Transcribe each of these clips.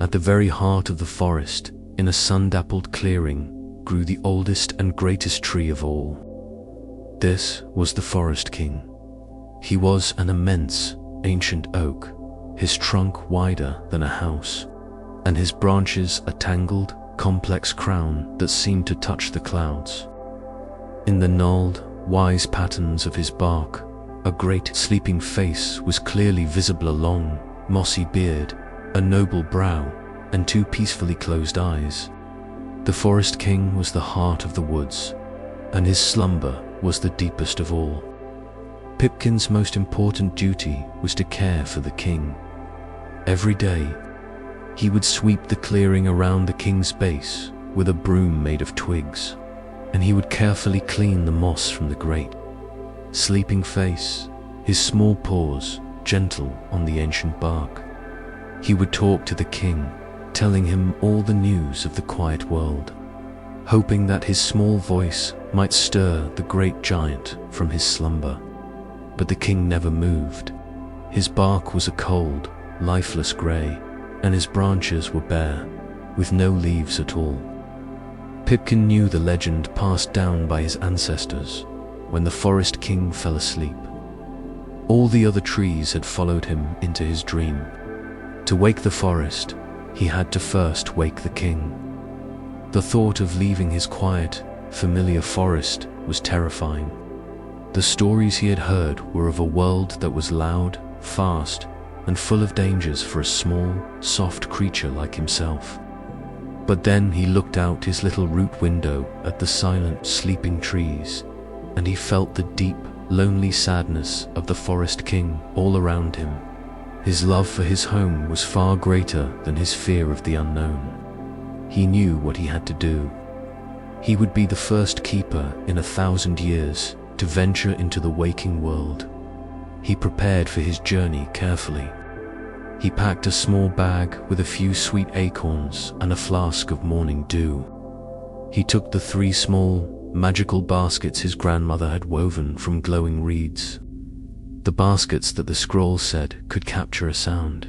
At the very heart of the forest, in a sun-dappled clearing, grew the oldest and greatest tree of all. This was the Forest King. He was an immense, ancient oak, his trunk wider than a house, and his branches a tangled, complex crown that seemed to touch the clouds. In the gnarled, wise patterns of his bark, a great sleeping face was clearly visible, a long, mossy beard, a noble brow, and two peacefully closed eyes. The Forest King was the heart of the woods, and his slumber was the deepest of all. Pipkin's most important duty was to care for the king. Every day, he would sweep the clearing around the king's base with a broom made of twigs, and he would carefully clean the moss from the great sleeping face, his small paws gentle on the ancient bark. He would talk to the king, telling him all the news of the quiet world, hoping that his small voice might stir the great giant from his slumber. But the king never moved. His bark was a cold, lifeless grey, and his branches were bare, with no leaves at all. Pipkin knew the legend passed down by his ancestors. When the Forest King fell asleep, all the other trees had followed him into his dream. To wake the forest, he had to first wake the king. The thought of leaving his quiet, familiar forest was terrifying. The stories he had heard were of a world that was loud, fast, and full of dangers for a small, soft creature like himself. But then he looked out his little root window at the silent, sleeping trees, and he felt the deep, lonely sadness of the Forest King all around him. His love for his home was far greater than his fear of the unknown. He knew what he had to do. He would be the first keeper in 1,000 years to venture into the waking world. He prepared for his journey carefully. He packed a small bag with a few sweet acorns and a flask of morning dew. He took the 3 small, magical baskets his grandmother had woven from glowing reeds, the baskets that the scroll said could capture a sound,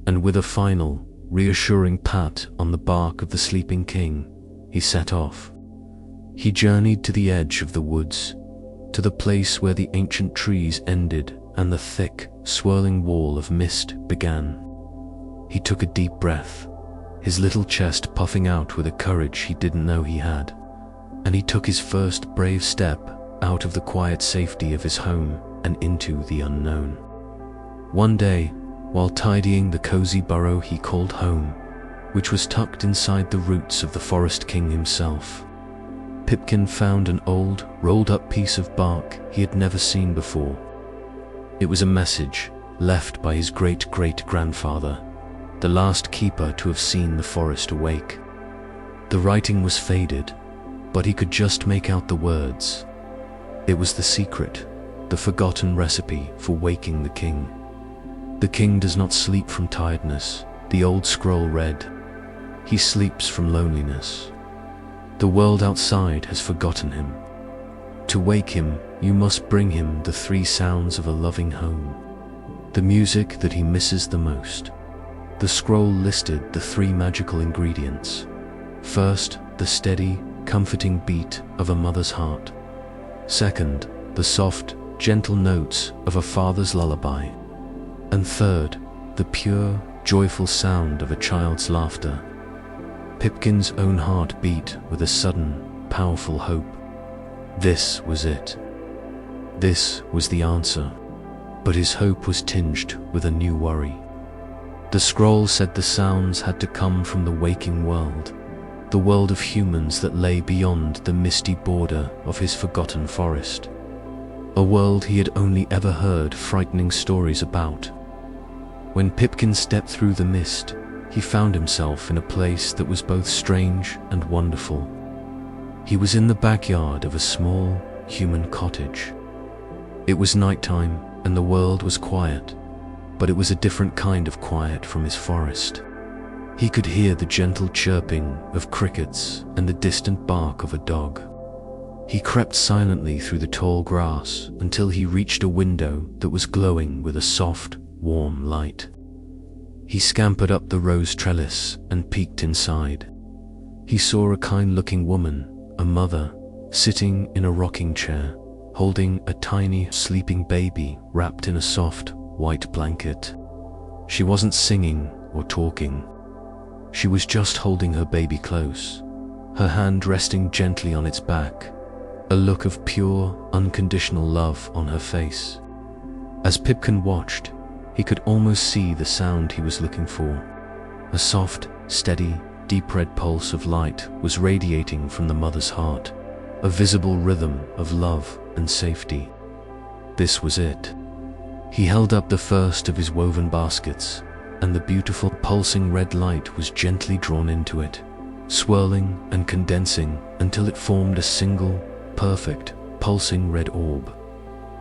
and with a final, reassuring pat on the bark of the sleeping king, he set off. He journeyed to the edge of the woods, to the place where the ancient trees ended and the thick, swirling wall of mist began. He took a deep breath, his little chest puffing out with a courage he didn't know he had, and he took his first brave step out of the quiet safety of his home and into the unknown. One day, while tidying the cozy burrow he called home, which was tucked inside the roots of the Forest King himself, Pipkin found an old, rolled-up piece of bark he had never seen before. It was a message left by his great-great-grandfather, the last keeper to have seen the forest awake. The writing was faded, but he could just make out the words. It was the secret, the forgotten recipe for waking the king. The king does not sleep from tiredness, the old scroll read. He sleeps from loneliness. The world outside has forgotten him. To wake him, you must bring him the 3 sounds of a loving home, the music that he misses the most. The scroll listed the 3 magical ingredients. First, the steady, comforting beat of a mother's heart. Second, the soft, gentle notes of a father's lullaby. And third, the pure, joyful sound of a child's laughter. Pipkin's own heart beat with a sudden, powerful hope. This was it. This was the answer. But his hope was tinged with a new worry. The scroll said the sounds had to come from the waking world, the world of humans that lay beyond the misty border of his forgotten forest. A world he had only ever heard frightening stories about. When Pipkin stepped through the mist, he found himself in a place that was both strange and wonderful. He was in the backyard of a small, human cottage. It was nighttime and the world was quiet, but it was a different kind of quiet from his forest. He could hear the gentle chirping of crickets and the distant bark of a dog. He crept silently through the tall grass until he reached a window that was glowing with a soft, warm light. He scampered up the rose trellis and peeked inside. He saw a kind-looking woman, a mother, sitting in a rocking chair, holding a tiny, sleeping baby wrapped in a soft, white blanket. She wasn't singing or talking. She was just holding her baby close, her hand resting gently on its back, a look of pure, unconditional love on her face. As Pipkin watched, he could almost see the sound he was looking for. A soft, steady, deep red pulse of light was radiating from the mother's heart, a visible rhythm of love and safety. This was it. He held up the first of his woven baskets, and the beautiful pulsing red light was gently drawn into it, swirling and condensing until it formed a single, perfect, pulsing red orb.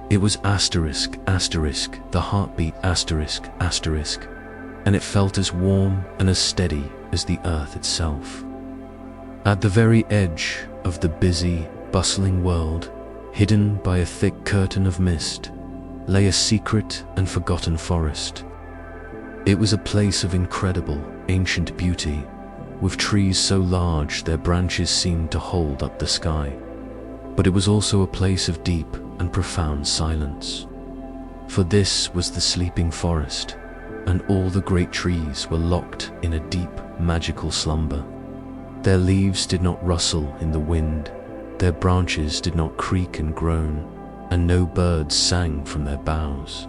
It was asterisk, asterisk, the heartbeat asterisk, asterisk, and it felt as warm and as steady as the earth itself. At the very edge of the busy, bustling world, hidden by a thick curtain of mist, lay a secret and forgotten forest. It was a place of incredible, ancient beauty, with trees so large their branches seemed to hold up the sky. But it was also a place of deep and profound silence. For this was the sleeping forest, and all the great trees were locked in a deep, magical slumber. Their leaves did not rustle in the wind, their branches did not creak and groan, and no birds sang from their boughs.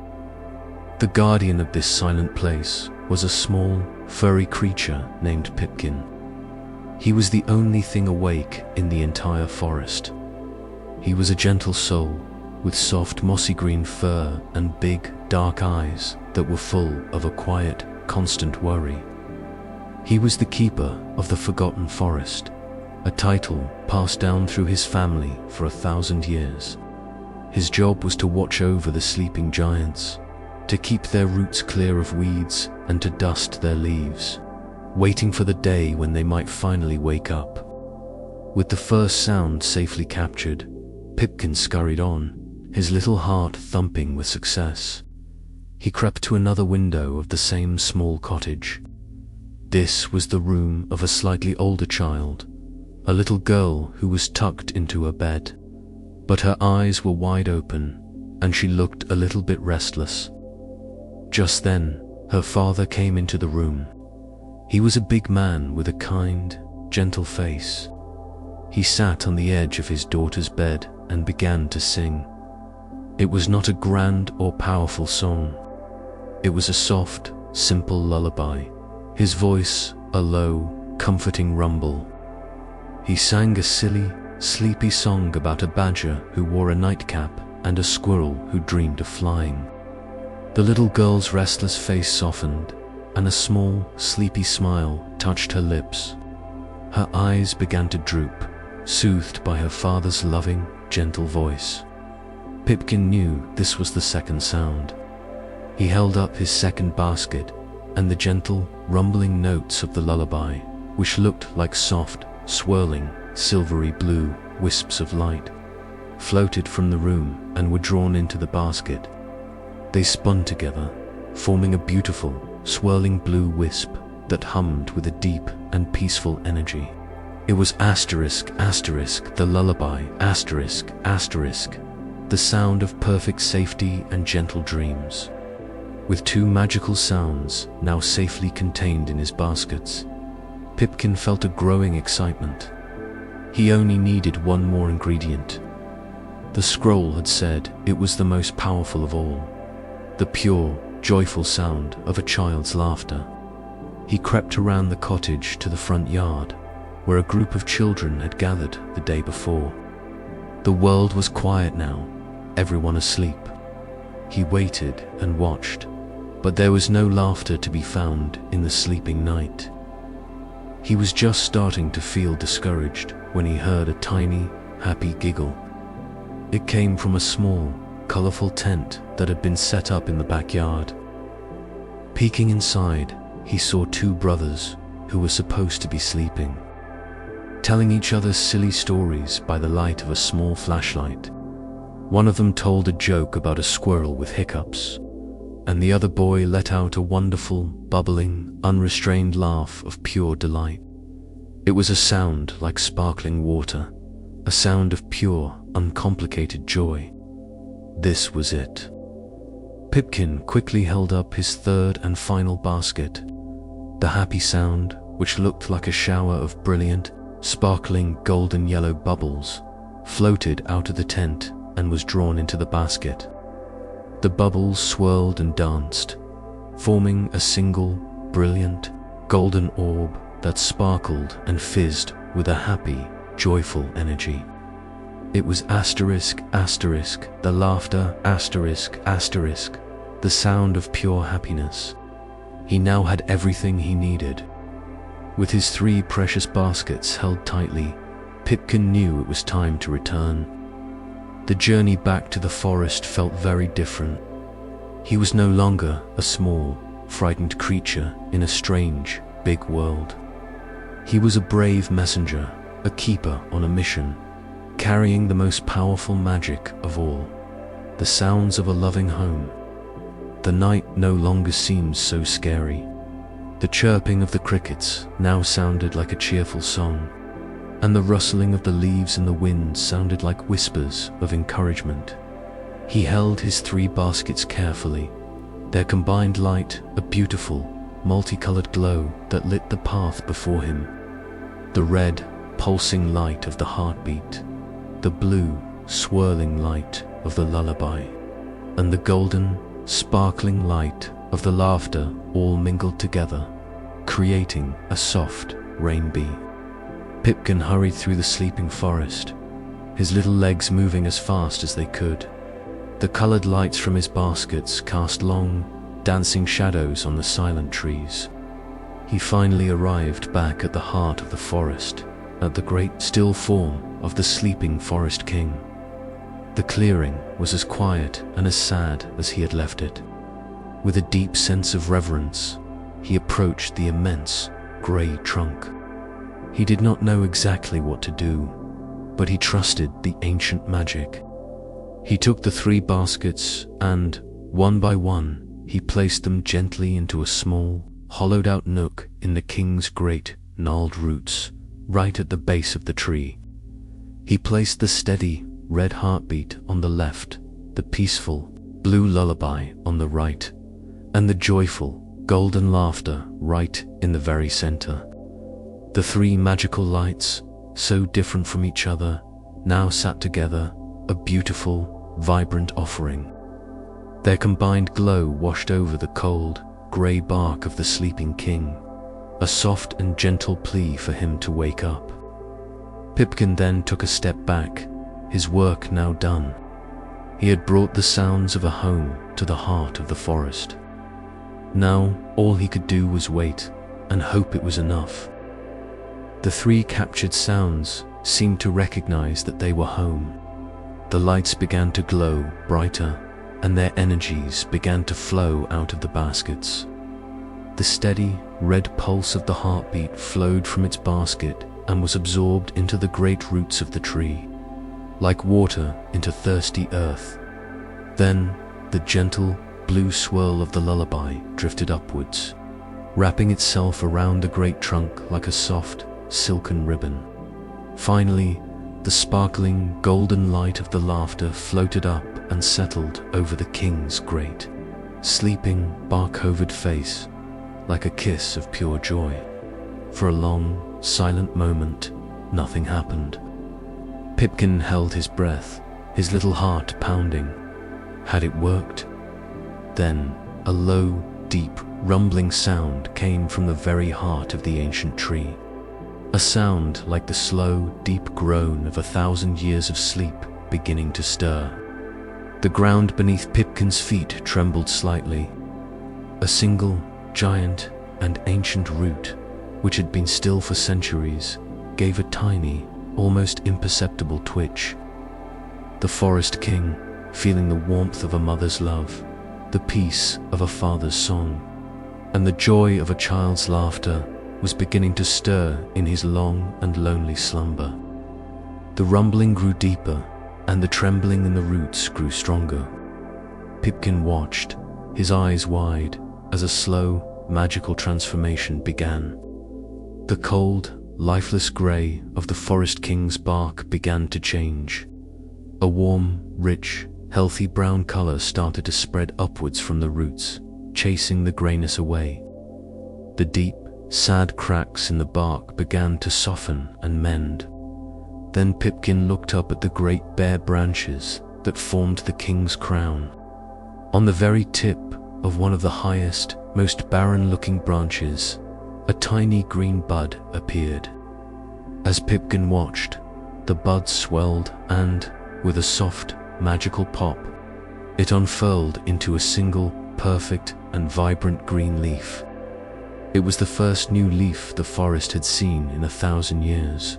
The guardian of this silent place was a small, furry creature named Pipkin. He was the only thing awake in the entire forest. He was a gentle soul, with soft mossy green fur and big, dark eyes that were full of a quiet, constant worry. He was the keeper of the forgotten forest, a title passed down through his family for 1,000 years. His job was to watch over the sleeping giants, to keep their roots clear of weeds and to dust their leaves, waiting for the day when they might finally wake up. With the first sound safely captured, Pipkin scurried on, his little heart thumping with success. He crept to another window of the same small cottage. This was the room of a slightly older child, a little girl who was tucked into her bed. But her eyes were wide open, and she looked a little bit restless. Just then, her father came into the room. He was a big man with a kind, gentle face. He sat on the edge of his daughter's bed and began to sing. It was not a grand or powerful song. It was a soft, simple lullaby, his voice a low, comforting rumble. He sang a silly, sleepy song about a badger who wore a nightcap and a squirrel who dreamed of flying. The little girl's restless face softened, and a small, sleepy smile touched her lips. Her eyes began to droop, soothed by her father's loving, gentle voice. Pipkin knew this was the second sound. He held up his second basket, and the gentle, rumbling notes of the lullaby, which looked like soft, swirling, silvery blue wisps of light, floated from the room and were drawn into the basket. They spun together, forming a beautiful, swirling blue wisp that hummed with a deep and peaceful energy. It was asterisk, asterisk, the lullaby, asterisk, asterisk, the sound of perfect safety and gentle dreams. With two magical sounds now safely contained in his baskets, Pipkin felt a growing excitement. He only needed one more ingredient. The scroll had said it was the most powerful of all, the pure, joyful sound of a child's laughter. He crept around the cottage to the front yard, where a group of children had gathered the day before. The world was quiet now, everyone asleep. He waited and watched, but there was no laughter to be found in the sleeping night. He was just starting to feel discouraged when he heard a tiny, happy giggle. It came from a small, colorful tent that had been set up in the backyard. Peeking inside, he saw two brothers who were supposed to be sleeping, telling each other silly stories by the light of a small flashlight. One of them told a joke about a squirrel with hiccups, and the other boy let out a wonderful, bubbling, unrestrained laugh of pure delight. It was a sound like sparkling water, a sound of pure, uncomplicated joy. This was it. Pipkin quickly held up his third and final basket. The happy sound, which looked like a shower of brilliant, sparkling golden yellow bubbles, floated out of the tent and was drawn into the basket. The bubbles swirled and danced, forming a single, brilliant, golden orb that sparkled and fizzed with a happy, joyful energy. It was asterisk, asterisk, the laughter, asterisk, asterisk, the sound of pure happiness. He now had everything he needed. With his 3 precious baskets held tightly, Pipkin knew it was time to return. The journey back to the forest felt very different. He was no longer a small, frightened creature in a strange, big world. He was a brave messenger, a keeper on a mission, carrying the most powerful magic of all, the sounds of a loving home. The night no longer seemed so scary. The chirping of the crickets now sounded like a cheerful song, and the rustling of the leaves in the wind sounded like whispers of encouragement. He held his 3 baskets carefully, their combined light a beautiful, multicolored glow that lit the path before him. The red, pulsing light of the heartbeat, the blue, swirling light of the lullaby, and the golden, sparkling light of the laughter all mingled together, creating a soft rainbow. Pipkin hurried through the sleeping forest, his little legs moving as fast as they could. The colored lights from his baskets cast long, dancing shadows on the silent trees. He finally arrived back at the heart of the forest, at the great still form of the sleeping Forest King. The clearing was as quiet and as sad as he had left it. With a deep sense of reverence, he approached the immense, grey trunk. He did not know exactly what to do, but he trusted the ancient magic. He took the 3 baskets and, one by one, he placed them gently into a small, hollowed-out nook in the king's great, gnarled roots, right at the base of the tree. He placed the steady, red heartbeat on the left, the peaceful, blue lullaby on the right, and the joyful, golden laughter right in the very center. The 3 magical lights, so different from each other, now sat together, a beautiful, vibrant offering. Their combined glow washed over the cold, grey bark of the sleeping king, a soft and gentle plea for him to wake up. Pipkin then took a step back, his work now done. He had brought the sounds of a home to the heart of the forest. Now, all he could do was wait and hope it was enough. The 3 captured sounds seemed to recognize that they were home. The lights began to glow brighter, and their energies began to flow out of the baskets. The steady, red pulse of the heartbeat flowed from its basket and was absorbed into the great roots of the tree, like water into thirsty earth. Then, the gentle, blue swirl of the lullaby drifted upwards, wrapping itself around the great trunk like a soft, silken ribbon. Finally, the sparkling, golden light of the laughter floated up and settled over the king's great, sleeping, bark-covered face, like a kiss of pure joy. For a long, silent moment, nothing happened. Pipkin held his breath, his little heart pounding. Had it worked? Then, a low, deep, rumbling sound came from the very heart of the ancient tree. A sound like the slow, deep groan of 1,000 years of sleep beginning to stir. The ground beneath Pipkin's feet trembled slightly. A single, giant, and ancient root, which had been still for centuries, gave a tiny, almost imperceptible twitch. The Forest King, feeling the warmth of a mother's love, the peace of a father's song, and the joy of a child's laughter, was beginning to stir in his long and lonely slumber. The rumbling grew deeper, and the trembling in the roots grew stronger. Pipkin watched, his eyes wide, as a slow, magical transformation began. The cold, lifeless grey of the Forest King's bark began to change. A warm, rich, healthy brown colour started to spread upwards from the roots, chasing the greyness away. The deep, sad cracks in the bark began to soften and mend. Then Pipkin looked up at the great bare branches that formed the king's crown. On the very tip of one of the highest, most barren-looking branches, a tiny green bud appeared. As Pipkin watched, the bud swelled and, with a soft, magical pop, it unfurled into a single, perfect and vibrant green leaf. It was the first new leaf the forest had seen in 1,000 years.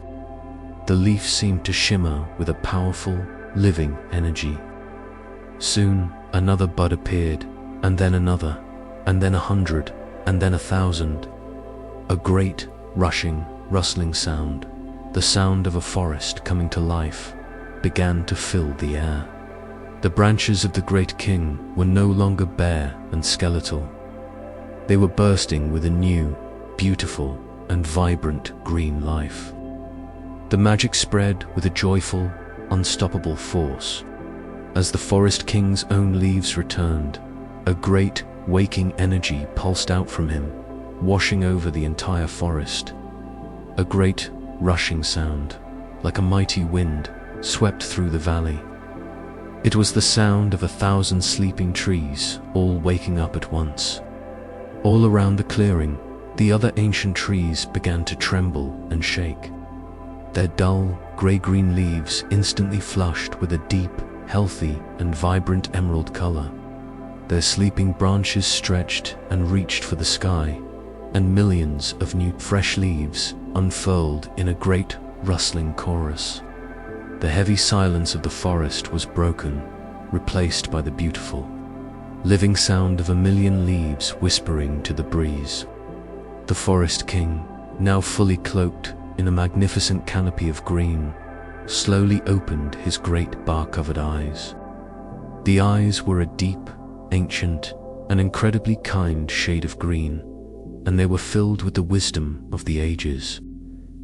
The leaf seemed to shimmer with a powerful, living energy. Soon, another bud appeared, and then another, and then 100, and then 1,000. A great, rushing, rustling sound, the sound of a forest coming to life, began to fill the air. The branches of the great king were no longer bare and skeletal. They were bursting with a new, beautiful, and vibrant green life. The magic spread with a joyful, unstoppable force. As the Forest King's own leaves returned, a great, waking energy pulsed out from him, washing over the entire forest. A great, rushing sound, like a mighty wind, swept through the valley. It was the sound of 1,000 sleeping trees, all waking up at once. All around the clearing, the other ancient trees began to tremble and shake. Their dull, grey-green leaves instantly flushed with a deep, healthy, and vibrant emerald color. Their sleeping branches stretched and reached for the sky, and millions of new, fresh leaves unfurled in a great, rustling chorus. The heavy silence of the forest was broken, replaced by the beautiful, living sound of 1,000,000 leaves whispering to the breeze. The Forest King, now fully cloaked in a magnificent canopy of green, slowly opened his great bar-covered eyes. The eyes were a deep, ancient, and incredibly kind shade of green, and they were filled with the wisdom of the ages.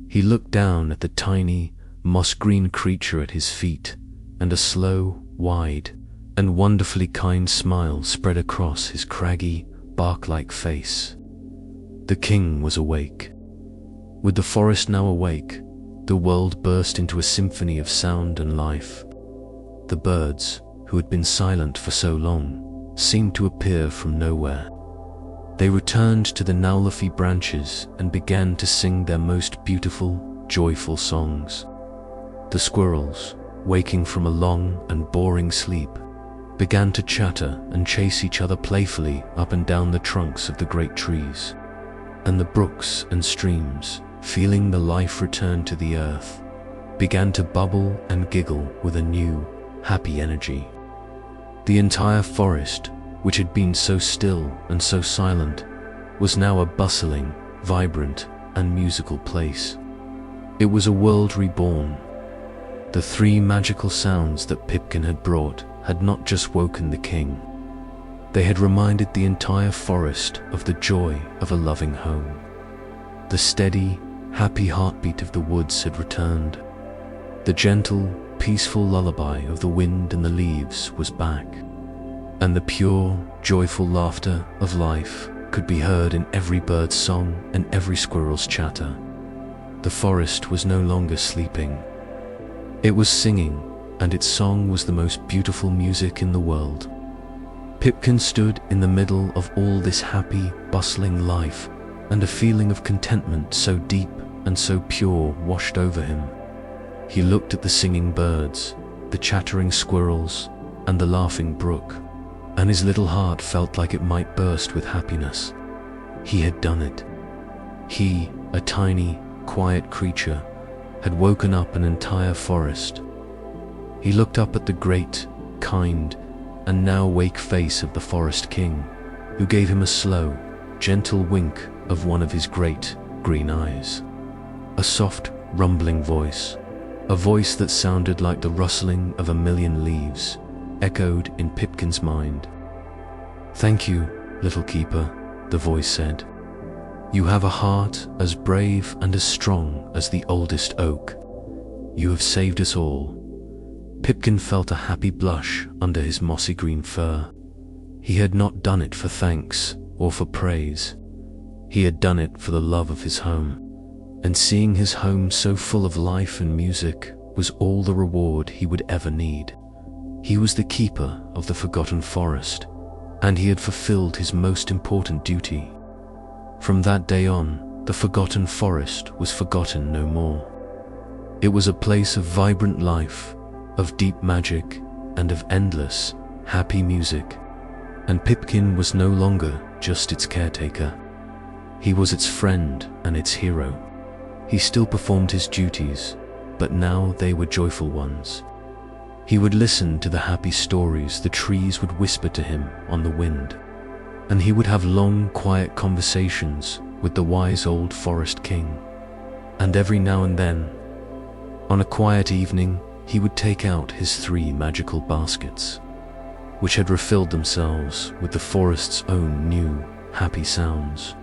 He looked down at the tiny, moss-green creature at his feet, and a slow, wide, and wonderfully kind smile spread across his craggy, bark-like face. The king was awake. With the forest now awake, the world burst into a symphony of sound and life. The birds, who had been silent for so long, seemed to appear from nowhere. They returned to the now leafy branches and began to sing their most beautiful, joyful songs. The squirrels, waking from a long and boring sleep, began to chatter and chase each other playfully up and down the trunks of the great trees. And the brooks and streams, feeling the life return to the earth, began to bubble and giggle with a new, happy energy. The entire forest, which had been so still and so silent, was now a bustling, vibrant, and musical place. It was a world reborn. The 3 magical sounds that Pipkin had brought had not just woken the king. They had reminded the entire forest of the joy of a loving home. The steady, happy heartbeat of the woods had returned. The gentle, peaceful lullaby of the wind and the leaves was back. And the pure, joyful laughter of life could be heard in every bird's song and every squirrel's chatter. The forest was no longer sleeping. It was singing, and its song was the most beautiful music in the world. Pipkin stood in the middle of all this happy, bustling life, and a feeling of contentment so deep and so pure washed over him. He looked at the singing birds, the chattering squirrels, and the laughing brook, and his little heart felt like it might burst with happiness. He had done it. He, a tiny, quiet creature, had woken up an entire forest. He looked up at the great, kind, and now awake face of the Forest King, who gave him a slow, gentle wink of one of his great, green eyes. A soft, rumbling voice, a voice that sounded like the rustling of 1,000,000 leaves, echoed in Pipkin's mind. "Thank you, little keeper," the voice said. "You have a heart as brave and as strong as the oldest oak. You have saved us all." Pipkin felt a happy blush under his mossy green fur. He had not done it for thanks or for praise. He had done it for the love of his home, and seeing his home so full of life and music was all the reward he would ever need. He was the keeper of the forgotten forest, and he had fulfilled his most important duty. From that day on, the forgotten forest was forgotten no more. It was a place of vibrant life, of deep magic, and of endless, happy music. And Pipkin was no longer just its caretaker. He was its friend and its hero. He still performed his duties, but now they were joyful ones. He would listen to the happy stories the trees would whisper to him on the wind, and he would have long, quiet conversations with the wise old forest king. And every now and then, on a quiet evening, he would take out his 3 magical baskets, which had refilled themselves with the forest's own new, happy sounds.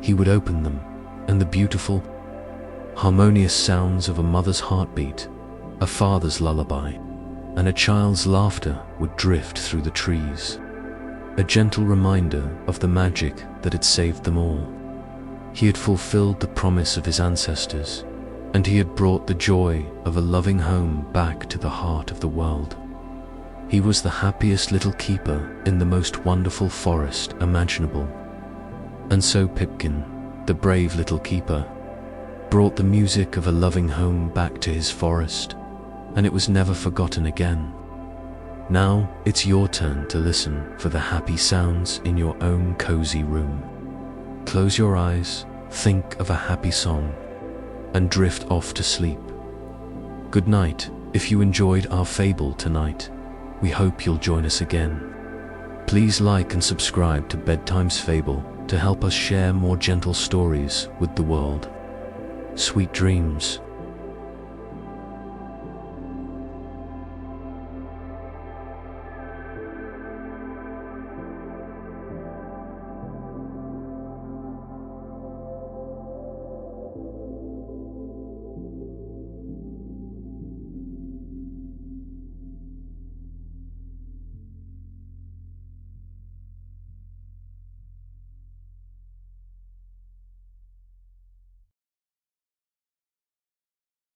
He would open them, and the beautiful, harmonious sounds of a mother's heartbeat, a father's lullaby, and a child's laughter would drift through the trees, a gentle reminder of the magic that had saved them all. He had fulfilled the promise of his ancestors, and he had brought the joy of a loving home back to the heart of the world. He was the happiest little keeper in the most wonderful forest imaginable. And so Pipkin, the brave little keeper, brought the music of a loving home back to his forest, and it was never forgotten again. Now it's your turn to listen for the happy sounds in your own cozy room. Close your eyes, think of a happy song, and drift off to sleep. Good night. If you enjoyed our fable tonight, we hope you'll join us again. Please like and subscribe to Bedtimes Fable to help us share more gentle stories with the world. Sweet dreams.